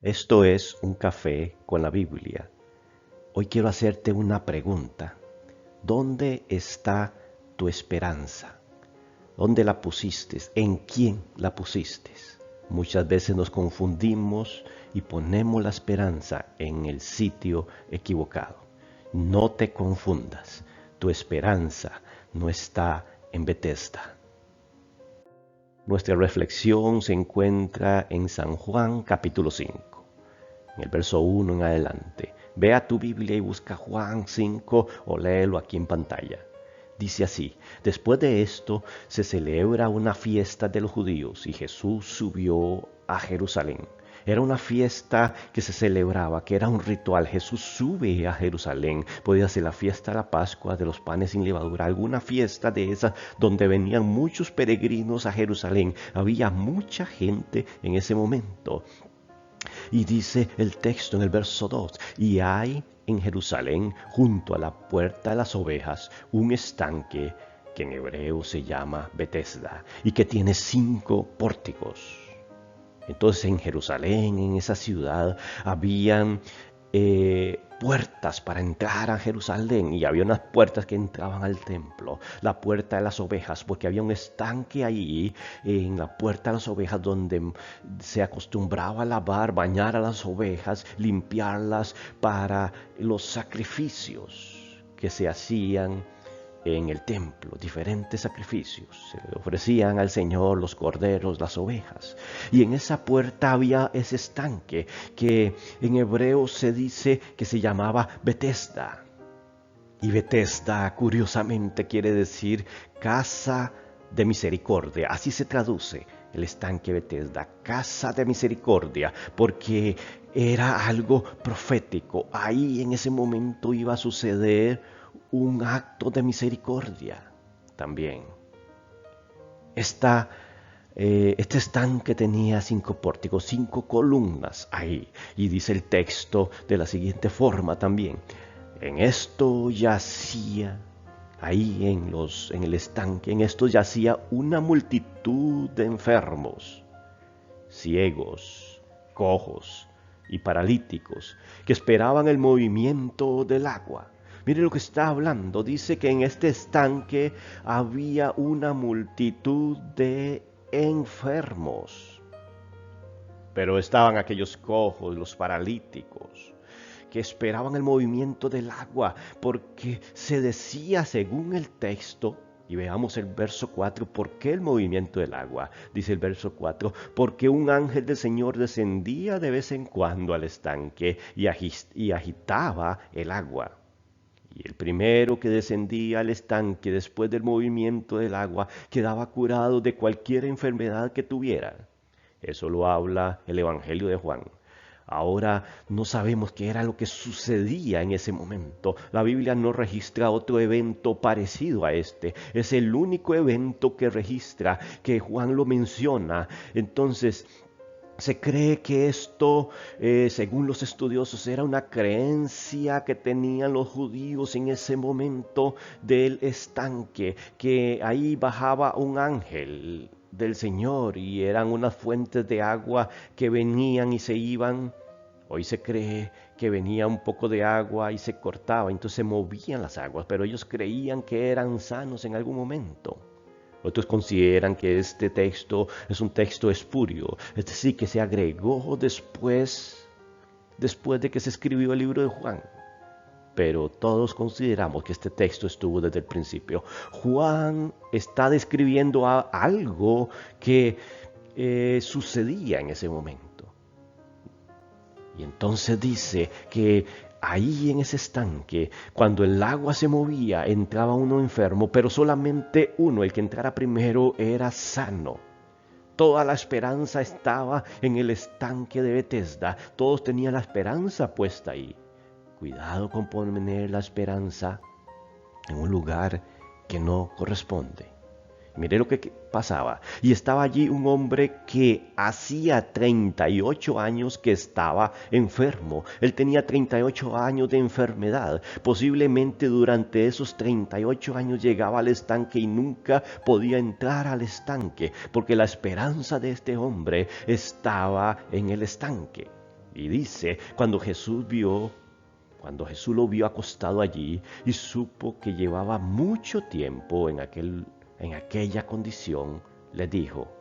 Esto es un café con la Biblia. Hoy quiero hacerte una pregunta. ¿Dónde está tu esperanza? ¿Dónde la pusiste? ¿En quién la pusiste? Muchas veces nos confundimos y ponemos la esperanza en el sitio equivocado. No te confundas. Tu esperanza no está en Bethesda. Nuestra reflexión se encuentra en San Juan capítulo 5, en el verso 1 en adelante. Ve a tu Biblia y busca Juan 5 o léelo aquí en pantalla. Dice así: después de esto se celebra una fiesta de los judíos y Jesús subió a Jerusalén. Era una fiesta que se celebraba, que era un ritual. Jesús sube a Jerusalén. Podía ser la fiesta de la Pascua, de los panes sin levadura, alguna fiesta de esas donde venían muchos peregrinos a Jerusalén. Había mucha gente en ese momento. Y dice el texto en el verso 2, y hay en Jerusalén, junto a la puerta de las ovejas, un estanque que en hebreo se llama Bethesda y que tiene 5 pórticos. Entonces en Jerusalén, en esa ciudad, habían puertas para entrar a Jerusalén, y había unas puertas que entraban al templo, la puerta de las ovejas, porque había un estanque ahí en la puerta de las ovejas donde se acostumbraba a lavar, bañar a las ovejas, limpiarlas para los sacrificios que se hacían en el templo. Diferentes sacrificios se le ofrecían al Señor, los corderos, las ovejas, y en esa puerta había ese estanque que en hebreo se dice que se llamaba Bethesda. Y Bethesda, curiosamente, quiere decir casa de misericordia. Así se traduce el estanque Bethesda, casa de misericordia, porque era algo profético. Ahí en ese momento iba a suceder un acto de misericordia también. Este estanque tenía 5 pórticos, 5 columnas ahí. Y dice el texto de la siguiente forma también: en esto yacía, ahí en el estanque, en esto yacía una multitud de enfermos, ciegos, cojos y paralíticos, que esperaban el movimiento del agua. Mire lo que está hablando. Dice que en este estanque había una multitud de enfermos. Pero estaban aquellos cojos, los paralíticos, que esperaban el movimiento del agua, porque se decía según el texto. Y veamos el verso 4, ¿por qué el movimiento del agua? Dice el verso 4, porque un ángel del Señor descendía de vez en cuando al estanque y agitaba el agua. Y el primero que descendía al estanque después del movimiento del agua quedaba curado de cualquier enfermedad que tuviera. Eso lo habla el Evangelio de Juan. Ahora no sabemos qué era lo que sucedía en ese momento. La Biblia no registra otro evento parecido a este. Es el único evento que registra, que Juan lo menciona. Entonces, se cree que esto, según los estudiosos, era una creencia que tenían los judíos en ese momento del estanque, que ahí bajaba un ángel del Señor y eran unas fuentes de agua que venían y se iban. Hoy se cree que venía un poco de agua y se cortaba, entonces se movían las aguas, pero ellos creían que eran sanos en algún momento. Otros consideran que este texto es un texto espurio, es decir, que se agregó después de que se escribió el libro de Juan. Pero todos consideramos que este texto estuvo desde el principio. Juan está describiendo algo que sucedía en ese momento. Y entonces dice que ahí en ese estanque, cuando el agua se movía, entraba uno enfermo, pero solamente uno, el que entrara primero, era sano. Toda la esperanza estaba en el estanque de Bethesda. Todos tenían la esperanza puesta ahí. Cuidado con poner la esperanza en un lugar que no corresponde. Mire lo que pasaba. Y estaba allí un hombre que hacía 38 años que estaba enfermo. Él tenía 38 años de enfermedad. Posiblemente durante esos 38 años llegaba al estanque y nunca podía entrar al estanque, porque la esperanza de este hombre estaba en el estanque. Y dice, cuando Jesús lo vio acostado allí y supo que llevaba mucho tiempo en aquella condición, le dijo,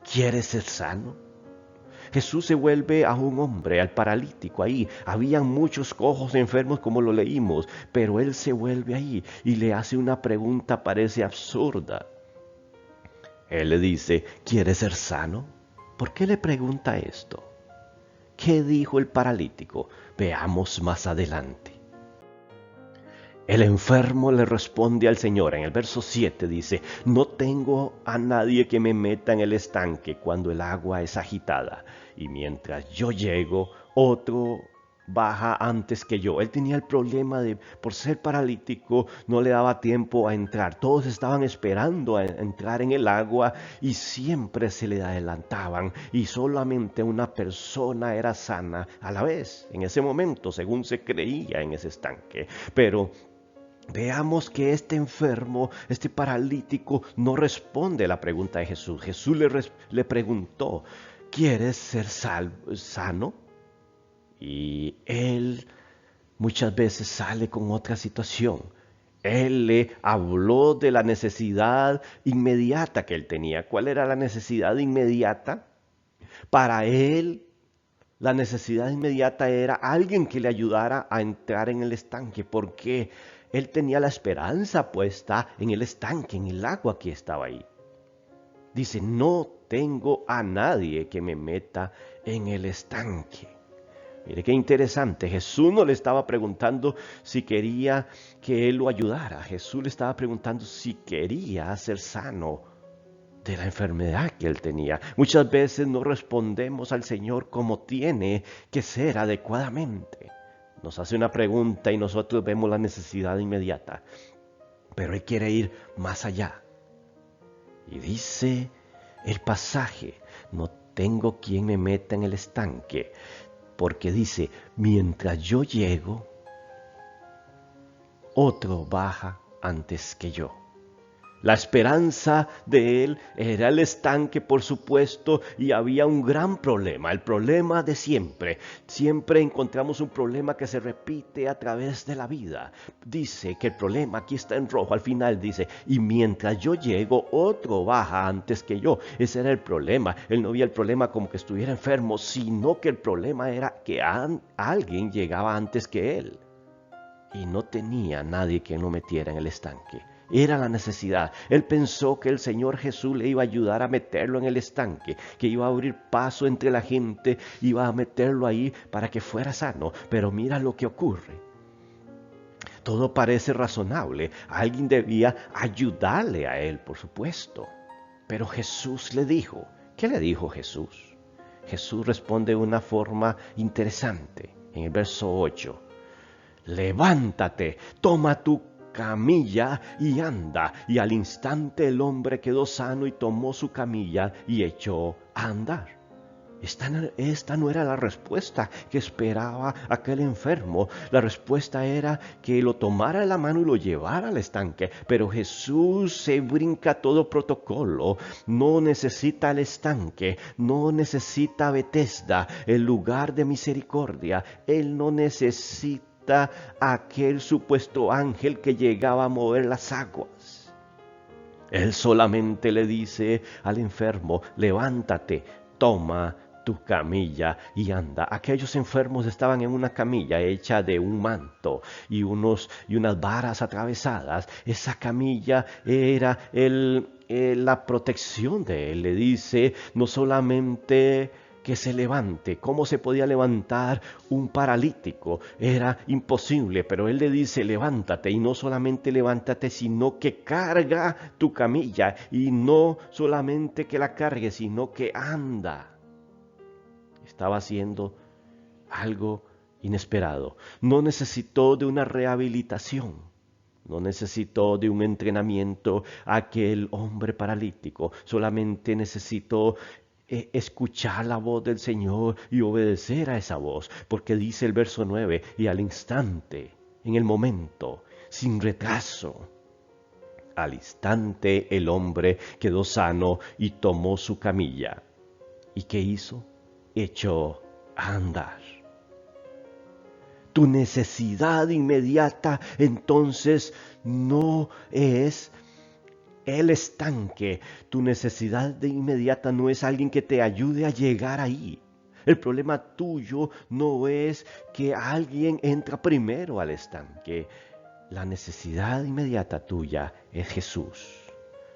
¿quieres ser sano? Jesús se vuelve a un hombre, al paralítico ahí. Habían muchos cojos enfermos como lo leímos, pero él se vuelve ahí y le hace una pregunta, parece absurda. Él le dice, ¿quieres ser sano? ¿Por qué le pregunta esto? ¿Qué dijo el paralítico? Veamos más adelante. El enfermo le responde al Señor. En el verso 7 dice, no tengo a nadie que me meta en el estanque cuando el agua es agitada, y mientras yo llego, otro baja antes que yo. Él tenía el problema de, por ser paralítico, no le daba tiempo a entrar. Todos estaban esperando a entrar en el agua y siempre se le adelantaban, y solamente una persona era sana a la vez, en ese momento, según se creía en ese estanque. Pero veamos que este enfermo, este paralítico, no responde a la pregunta de Jesús. Jesús le preguntó, ¿quieres ser sano? Y él muchas veces sale con otra situación. Él le habló de la necesidad inmediata que él tenía. ¿Cuál era la necesidad inmediata? Para él, la necesidad inmediata era alguien que le ayudara a entrar en el estanque, porque él tenía la esperanza puesta en el estanque, en el agua que estaba ahí. Dice, no tengo a nadie que me meta en el estanque. Mire qué interesante, Jesús no le estaba preguntando si quería que él lo ayudara. Jesús le estaba preguntando si quería ser sano de la enfermedad que él tenía. Muchas veces no respondemos al Señor como tiene que ser adecuadamente. Nos hace una pregunta y nosotros vemos la necesidad inmediata, pero Él quiere ir más allá. Y dice el pasaje, no tengo quien me meta en el estanque, porque dice, mientras yo llego, otro baja antes que yo. La esperanza de él era el estanque, por supuesto, y había un gran problema, el problema de siempre. Siempre encontramos un problema que se repite a través de la vida. Dice que el problema, aquí está en rojo, al final dice, y mientras yo llego, otro baja antes que yo. Ese era el problema. Él no veía el problema como que estuviera enfermo, sino que el problema era que alguien llegaba antes que él. Y no tenía nadie que lo metiera en el estanque. Era la necesidad. Él pensó que el Señor Jesús le iba a ayudar a meterlo en el estanque, que iba a abrir paso entre la gente, iba a meterlo ahí para que fuera sano. Pero mira lo que ocurre. Todo parece razonable. Alguien debía ayudarle a él, por supuesto. Pero Jesús le dijo, ¿qué le dijo Jesús? Jesús responde de una forma interesante. En el verso 8, levántate, toma tu camilla y anda. Y al instante el hombre quedó sano y tomó su camilla y echó a andar. Esta no era la respuesta que esperaba aquel enfermo. La respuesta era que lo tomara de la mano y lo llevara al estanque. Pero Jesús se brinca todo protocolo. No necesita el estanque, no necesita Betesda, el lugar de misericordia. Él no necesita aquel supuesto ángel que llegaba a mover las aguas. Él solamente le dice al enfermo, levántate, toma tu camilla y anda. Aquellos enfermos estaban en una camilla hecha de un manto y unas varas atravesadas. Esa camilla era la protección de él. Le dice no solamente que se levante. ¿Cómo se podía levantar un paralítico? Era imposible, pero él le dice levántate, y no solamente levántate, sino que carga tu camilla, y no solamente que la cargue, sino que anda. Estaba haciendo algo inesperado. No necesitó de una rehabilitación. No necesitó de un entrenamiento aquel hombre paralítico. Solamente necesitó escuchar la voz del Señor y obedecer a esa voz. Porque dice el verso 9, y al instante, en el momento, sin retraso, al instante el hombre quedó sano y tomó su camilla. ¿Y qué hizo? Echó a andar. Tu necesidad inmediata entonces no es el estanque. Tu necesidad de inmediata no es alguien que te ayude a llegar ahí. El problema tuyo no es que alguien entra primero al estanque. La necesidad inmediata tuya es Jesús.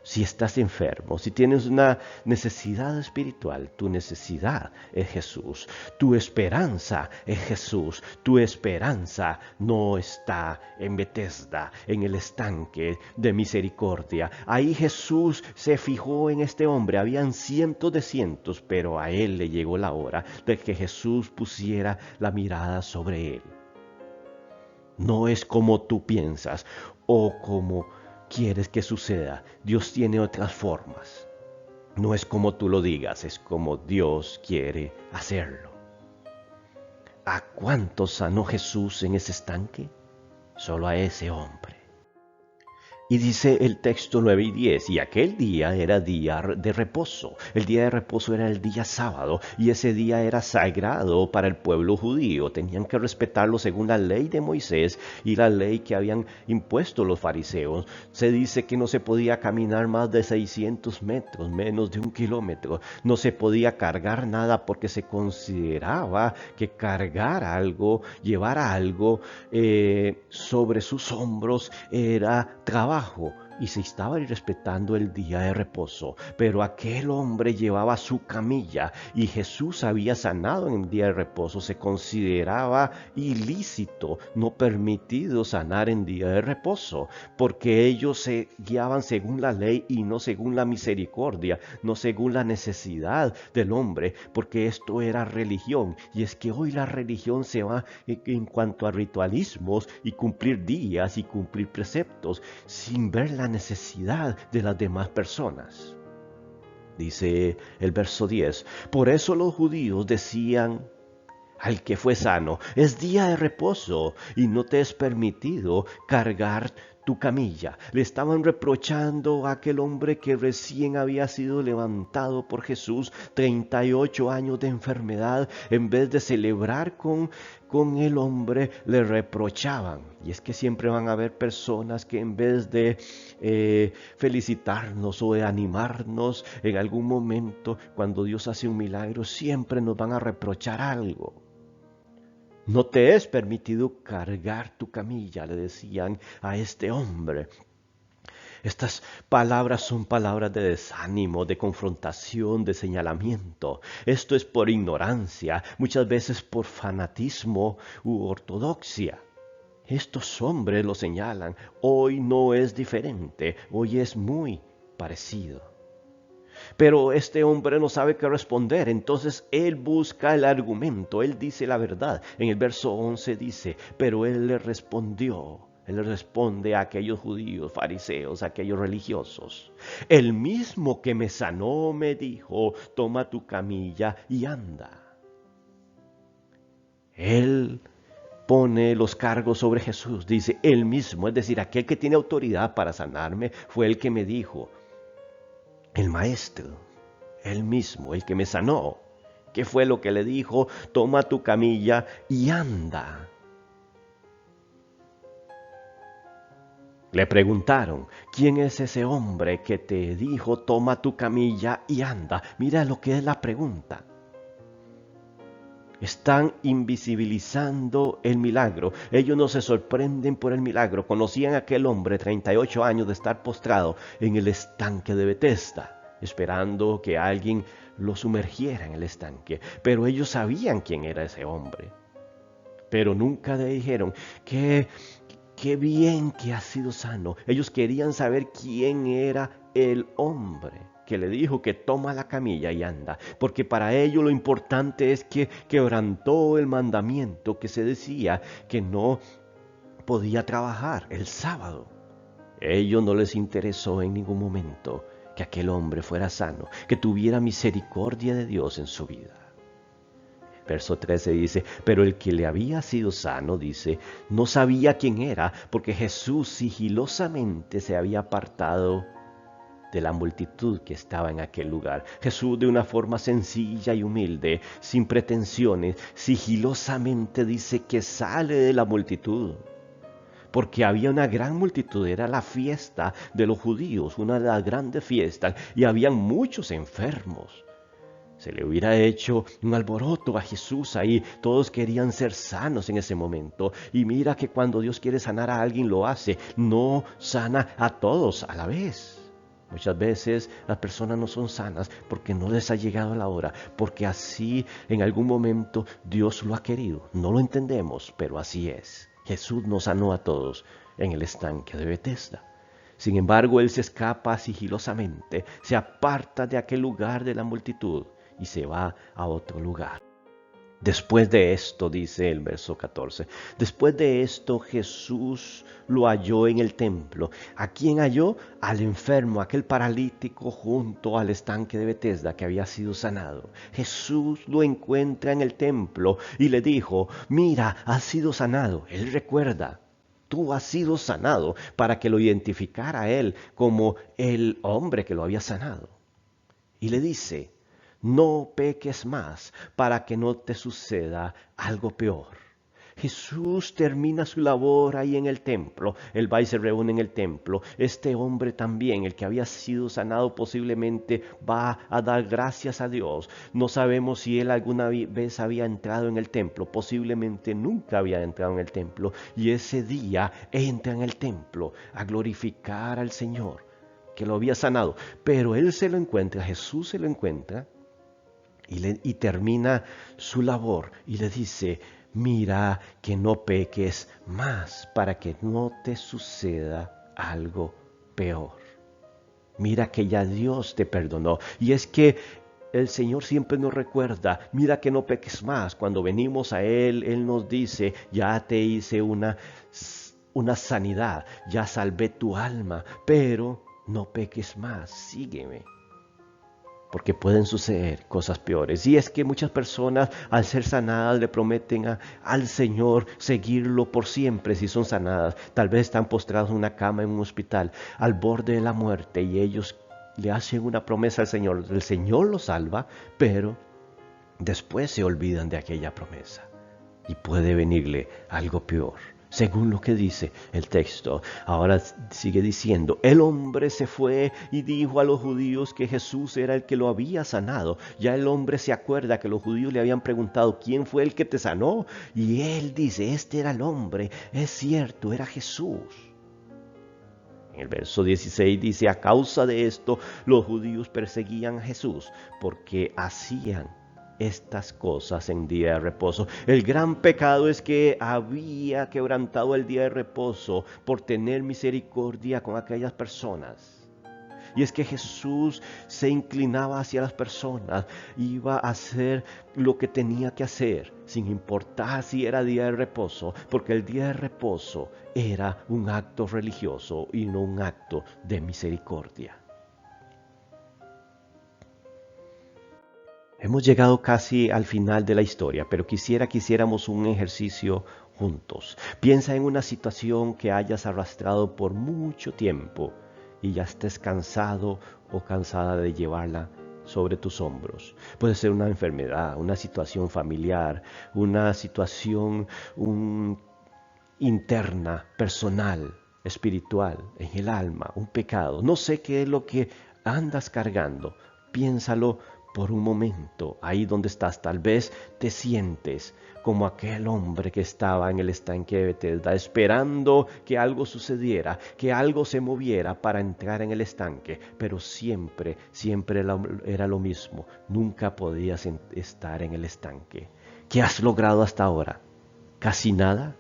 Si estás enfermo, si tienes una necesidad espiritual, tu necesidad es Jesús. Tu esperanza es Jesús. Tu esperanza no está en Betesda, en el estanque de misericordia. Ahí Jesús se fijó en este hombre. Habían cientos de cientos, pero a él le llegó la hora de que Jesús pusiera la mirada sobre él. No es como tú piensas o como quieres que suceda. Dios tiene otras formas. No es como tú lo digas, es como Dios quiere hacerlo. ¿A cuántos sanó Jesús en ese estanque? Solo a ese hombre. Y dice el texto 9 y 10, y aquel día era día de reposo. El día de reposo era el día sábado, y ese día era sagrado para el pueblo judío. Tenían que respetarlo según la ley de Moisés y la ley que habían impuesto los fariseos. Se dice que no se podía caminar más de 600 metros, menos de 1 kilómetro. No se podía cargar nada porque se consideraba que cargar algo, llevar algo sobre sus hombros era trabajo. Y se estaba respetando el día de reposo. Pero aquel hombre llevaba su camilla y Jesús había sanado en el día de reposo. Se consideraba ilícito, no permitido sanar en día de reposo, porque ellos se guiaban según la ley y no según la misericordia, no según la necesidad del hombre, porque esto era religión. Y es que hoy la religión se va en cuanto a ritualismos y cumplir días y cumplir preceptos, sin ver la necesidad de las demás personas. Dice el verso 10, por eso los judíos decían al que fue sano, es día de reposo y no te es permitido cargar tu camilla. Le estaban reprochando a aquel hombre que recién había sido levantado por Jesús, 38 años de enfermedad. En vez de celebrar con el hombre, le reprochaban. Y es que siempre van a haber personas que en vez de felicitarnos o de animarnos en algún momento, cuando Dios hace un milagro, siempre nos van a reprochar algo. No te es permitido cargar tu camilla, le decían a este hombre. Estas palabras son palabras de desánimo, de confrontación, de señalamiento. Esto es por ignorancia, muchas veces por fanatismo u ortodoxia. Estos hombres lo señalan. Hoy no es diferente, hoy es muy parecido. Pero este hombre no sabe qué responder, entonces él busca el argumento, él dice la verdad. En el verso 11 dice, pero él le respondió, él le responde a aquellos judíos, fariseos, a aquellos religiosos. El mismo que me sanó me dijo, toma tu camilla y anda. Él pone los cargos sobre Jesús, dice él mismo, es decir, aquel que tiene autoridad para sanarme fue el que me dijo. El maestro, él mismo, el que me sanó. ¿Qué fue lo que le dijo? Toma tu camilla y anda. Le preguntaron, ¿quién es ese hombre que te dijo, toma tu camilla y anda? Mira lo que es la pregunta. Están invisibilizando el milagro. Ellos no se sorprenden por el milagro. Conocían a aquel hombre, 38 años de estar postrado en el estanque de Betesda, esperando que alguien lo sumergiera en el estanque. Pero ellos sabían quién era ese hombre. Pero nunca le dijeron qué bien que ha sido sano. Ellos querían saber quién era el hombre que le dijo que toma la camilla y anda, porque para ellos lo importante es que quebrantó el mandamiento que se decía que no podía trabajar el sábado. A ellos no les interesó en ningún momento que aquel hombre fuera sano, que tuviera misericordia de Dios en su vida. Verso 13 dice, pero el que le había sido sano, dice, no sabía quién era, porque Jesús sigilosamente se había apartado de la multitud que estaba en aquel lugar. Jesús, de una forma sencilla y humilde, sin pretensiones, sigilosamente dice que sale de la multitud. Porque había una gran multitud, era la fiesta de los judíos, una de las grandes fiestas, y habían muchos enfermos. Se le hubiera hecho un alboroto a Jesús ahí. Todos querían ser sanos en ese momento. Y mira que cuando Dios quiere sanar a alguien lo hace. No sana a todos a la vez. Muchas veces las personas no son sanas porque no les ha llegado la hora. Porque así en algún momento Dios lo ha querido. No lo entendemos, pero así es. Jesús nos sanó a todos en el estanque de Betesda. Sin embargo, Él se escapa sigilosamente, se aparta de aquel lugar de la multitud y se va a otro lugar. Después de esto, dice el verso 14, después de esto Jesús lo halló en el templo. ¿A quién halló? Al enfermo, aquel paralítico junto al estanque de Betesda que había sido sanado. Jesús lo encuentra en el templo y le dijo, mira, has sido sanado. Él recuerda, tú has sido sanado, para que lo identificara a él como el hombre que lo había sanado. Y le dice, no peques más para que no te suceda algo peor. Jesús termina su labor ahí en el templo. Él va y se reúne en el templo. Este hombre también, el que había sido sanado, posiblemente va a dar gracias a Dios. No sabemos si él alguna vez había entrado en el templo. Posiblemente nunca había entrado en el templo. Y ese día entra en el templo a glorificar al Señor que lo había sanado. Pero él se lo encuentra, Jesús se lo encuentra y termina su labor y le dice, mira que no peques más para que no te suceda algo peor. Mira que ya Dios te perdonó. Y es que el Señor siempre nos recuerda, mira que no peques más. Cuando venimos a Él nos dice, ya te hice una sanidad, ya salvé tu alma, pero no peques más, sígueme. Porque pueden suceder cosas peores. Y es que muchas personas al ser sanadas le prometen al Señor seguirlo por siempre si son sanadas. Tal vez están postrados en una cama en un hospital al borde de la muerte y ellos le hacen una promesa al Señor. El Señor los salva, pero después se olvidan de aquella promesa. Y puede venirle algo peor. Según lo que dice el texto, ahora sigue diciendo, el hombre se fue y dijo a los judíos que Jesús era el que lo había sanado. Ya el hombre se acuerda que los judíos le habían preguntado, ¿quién fue el que te sanó? Y él dice, este era el hombre, es cierto, era Jesús. En el verso 16 dice, a causa de esto los judíos perseguían a Jesús porque hacían estas cosas en día de reposo. El gran pecado es que había quebrantado el día de reposo por tener misericordia con aquellas personas. Y es que Jesús se inclinaba hacia las personas, iba a hacer lo que tenía que hacer, sin importar si era día de reposo, porque el día de reposo era un acto religioso y no un acto de misericordia. Hemos llegado casi al final de la historia, pero quisiera que hiciéramos un ejercicio juntos. Piensa en una situación que hayas arrastrado por mucho tiempo y ya estés cansado o cansada de llevarla sobre tus hombros. Puede ser una enfermedad, una situación familiar, una situación interna, personal, espiritual, en el alma, un pecado. No sé qué es lo que andas cargando. Piénsalo por un momento, ahí donde estás. Tal vez te sientes como aquel hombre que estaba en el estanque de Betesda, esperando que algo sucediera, que algo se moviera para entrar en el estanque, pero siempre era lo mismo. Nunca podías estar en el estanque. ¿Qué has logrado hasta ahora? ¿Casi nada?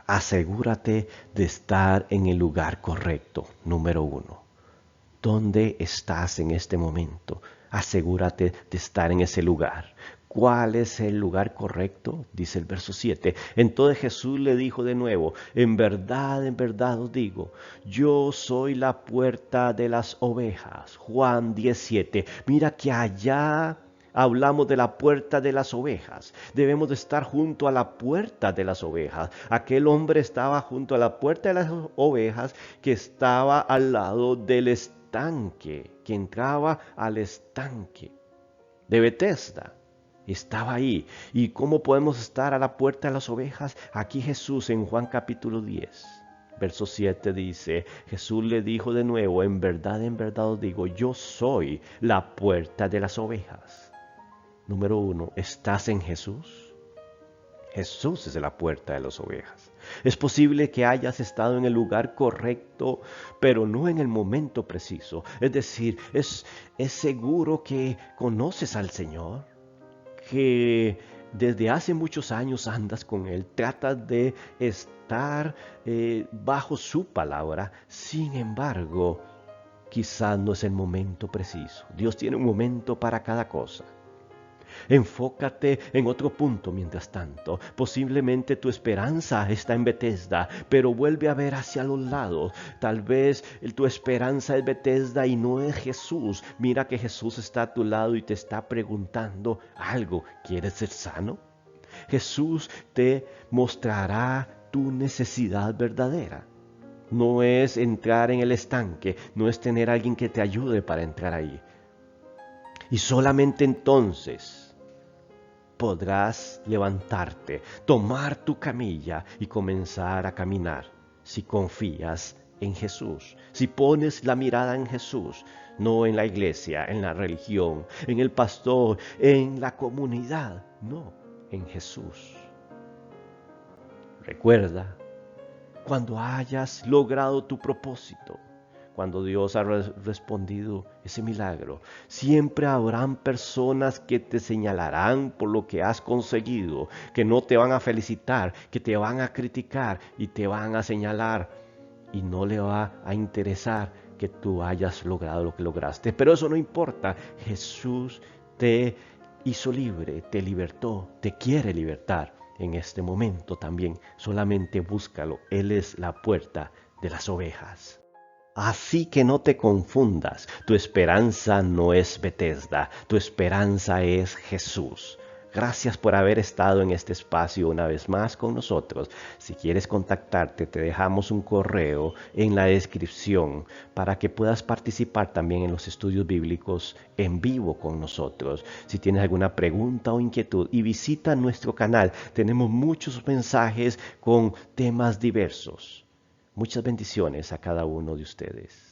Asegúrate de estar en el lugar correcto, número 1. ¿Dónde estás en este momento? Asegúrate de estar en ese lugar. ¿Cuál es el lugar correcto? Dice el verso 7. Entonces Jesús le dijo de nuevo, en verdad os digo, yo soy la puerta de las ovejas. Juan 17. Mira que allá hablamos de la puerta de las ovejas. Debemos de estar junto a la puerta de las ovejas. Aquel hombre estaba junto a la puerta de las ovejas que estaba al lado del estanque, que entraba al estanque de Betesda. Estaba ahí. ¿Y cómo podemos estar a la puerta de las ovejas? Aquí Jesús en Juan capítulo 10. Verso 7 dice, Jesús le dijo de nuevo, en verdad os digo, yo soy la puerta de las ovejas. Número 1, ¿estás en Jesús? Jesús es la puerta de las ovejas. Es posible que hayas estado en el lugar correcto, pero no en el momento preciso. Es decir, es seguro que conoces al Señor, que desde hace muchos años andas con Él, tratas de estar bajo su palabra. Sin embargo, quizás no es el momento preciso. Dios tiene un momento para cada cosa. Enfócate en otro punto mientras tanto. Posiblemente tu esperanza está en Betesda, pero vuelve a ver hacia los lados. Tal vez tu esperanza es Betesda y no es Jesús. Mira que Jesús está a tu lado y te está preguntando algo. ¿Quieres ser sano? Jesús te mostrará tu necesidad verdadera. No es entrar en el estanque, no es tener a alguien que te ayude para entrar ahí. Y solamente entonces podrás levantarte, tomar tu camilla y comenzar a caminar si confías en Jesús, si pones la mirada en Jesús, no en la iglesia, en la religión, en el pastor, en la comunidad, no, en Jesús. Recuerda, cuando hayas logrado tu propósito, cuando Dios ha respondido ese milagro, siempre habrán personas que te señalarán por lo que has conseguido, que no te van a felicitar, que te van a criticar y te van a señalar, y no le va a interesar que tú hayas logrado lo que lograste. Pero eso no importa. Jesús te hizo libre, te libertó, te quiere libertar en este momento también. Solamente búscalo. Él es la puerta de las ovejas. Así que no te confundas, tu esperanza no es Betesda, tu esperanza es Jesús. Gracias por haber estado en este espacio una vez más con nosotros. Si quieres contactarte, te dejamos un correo en la descripción para que puedas participar también en los estudios bíblicos en vivo con nosotros. Si tienes alguna pregunta o inquietud, y visita nuestro canal, tenemos muchos mensajes con temas diversos. Muchas bendiciones a cada uno de ustedes.